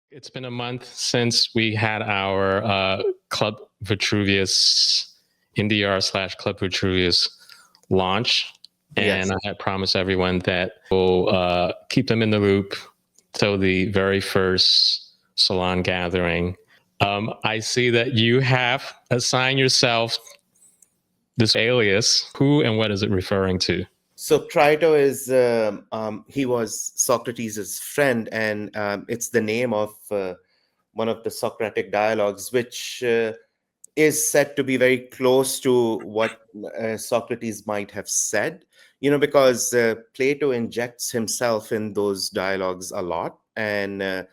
It's been a month since we had our Club Vitruvius NDR/Club Vitruvius launch. Yes. And I had promised everyone that we'll keep them in the loop till the very first salon gathering. I see that you have assigned yourself this alias. Who and what is it referring to? So Crito is, he was Socrates' friend, and it's the name of one of the Socratic dialogues, which is said to be very close to what Socrates might have said, because Plato injects himself in those dialogues a lot, and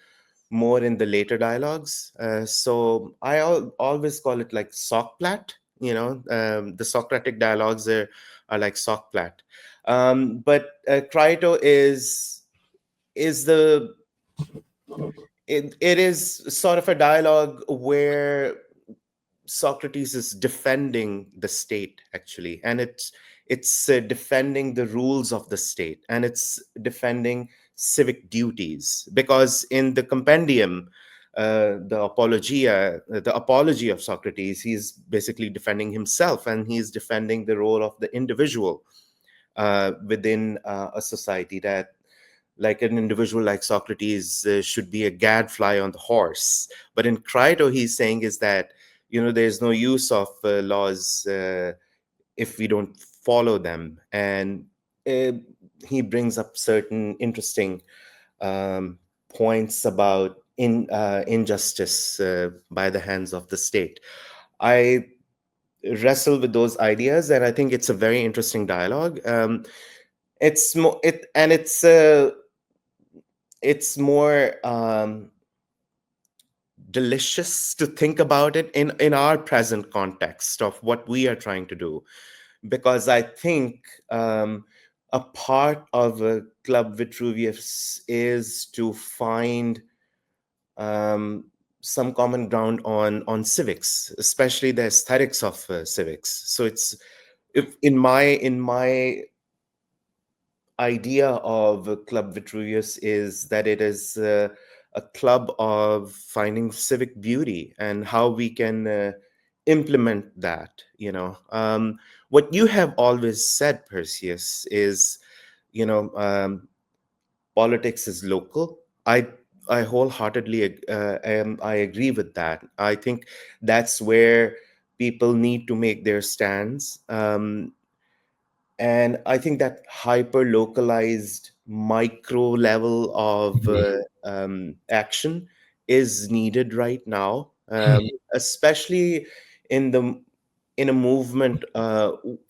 more in the later dialogues. So I always call it like Socplat, the Socratic dialogues are like Socplat. But Crito is the it is sort of a dialogue where Socrates is defending the state, actually, and it's defending the rules of the state, and it's defending civic duties, because in the compendium, the apology of Socrates, he's basically defending himself, and he's defending the role of the individual within a society, that like an individual like Socrates should be a gadfly on the horse. But in Crito, he's saying is that, there's no use of laws if we don't follow them. And he brings up certain interesting points about injustice by the hands of the state. I wrestle with those ideas, and I think it's a very interesting dialogue. It's more it's more delicious to think about it in our present context of what we are trying to do, because I think a part of Club Vitruvius is to find some common ground on civics, especially the aesthetics of civics. So it's in my idea of Club Vitruvius is that it is a club of finding civic beauty and how we can implement that. What you have always said, Perseus, is politics is local. I wholeheartedly I agree with that. I think that's where people need to make their stands. And I think that hyper localized micro level of action is needed right now, especially in a movement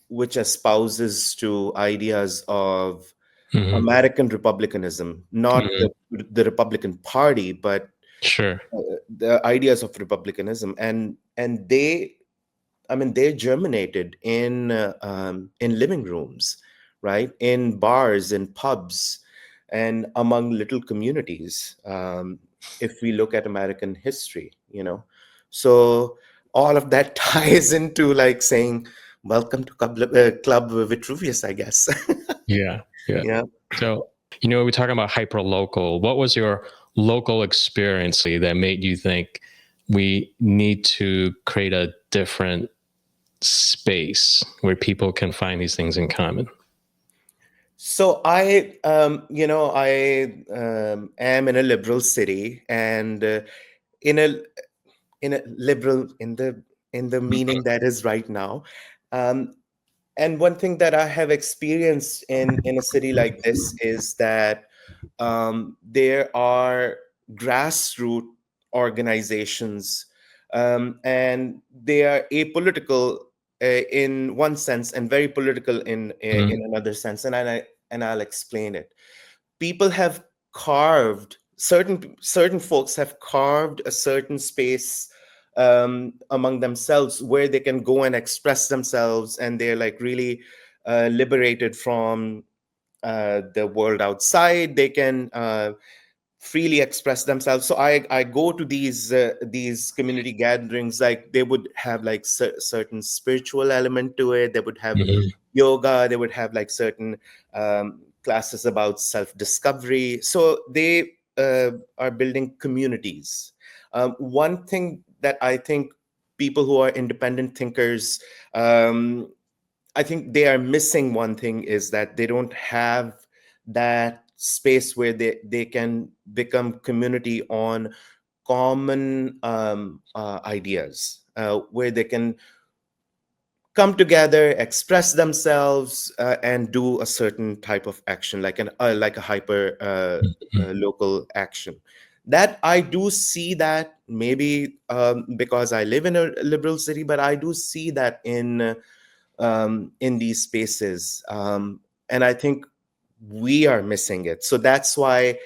which espouses to ideas of American republicanism, not the Republican Party, but Sure. the ideas of republicanism, and they germinated in living rooms, right, in bars, in pubs, and among little communities. If we look at American history, so all of that ties into like saying, "Welcome to Club Vitruvius," I guess. Yeah. Yeah. So, we're talking about hyper local. What was your local experience that made you think we need to create a different space where people can find these things in common? So I am in a liberal city, and in a liberal in the meaning that is right now. And one thing that I have experienced in a city like this is that there are grassroots organizations, and they are apolitical in one sense and very political in another sense. And I'll explain it. People have carved certain folks have carved a certain space among themselves where they can go and express themselves, and they're like really liberated from the world outside. They can freely express themselves. So I go to these community gatherings, like they would have like certain spiritual element to it. They would have yoga. They would have like certain classes about self-discovery. So they are building communities. One thing that I think people who are independent thinkers, I think they are missing one thing, is that they don't have that space where they can become community on common ideas, where they can come together, express themselves, and do a certain type of action, like a hyper local action. That I do see that, maybe because I live in a liberal city, but I do see that in these spaces, and I think we are missing it. So that's why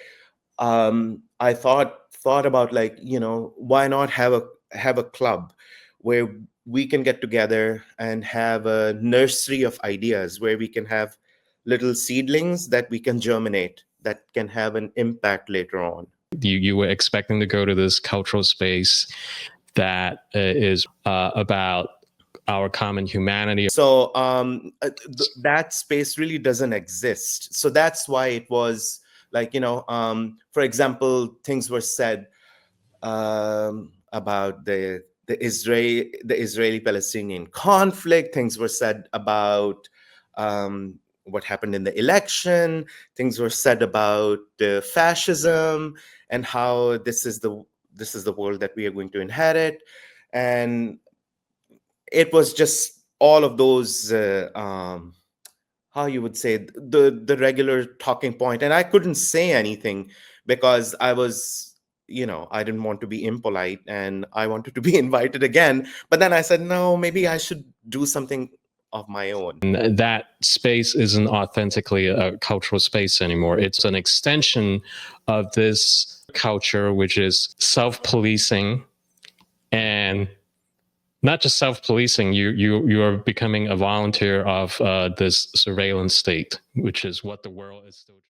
I thought about, like, why not have a club where we can get together and have a nursery of ideas, where we can have little seedlings that we can germinate, that can have an impact later on. You were expecting to go to this cultural space that is about our common humanity. So that space really doesn't exist. So that's why it was like, for example, things were said about the Israeli-Palestinian conflict. Things were said about what happened in the election. Things were said about fascism, and how this is the world that we are going to inherit. And it was just all of those how you would say, the regular talking point. And I couldn't say anything because I was, I didn't want to be impolite, and I wanted to be invited again. But then I said, no, maybe I should do something of my own. And that space isn't authentically a cultural space anymore. It's an extension of this culture, which is self-policing. And not just self-policing, you are becoming a volunteer of this surveillance state, which is what the world is still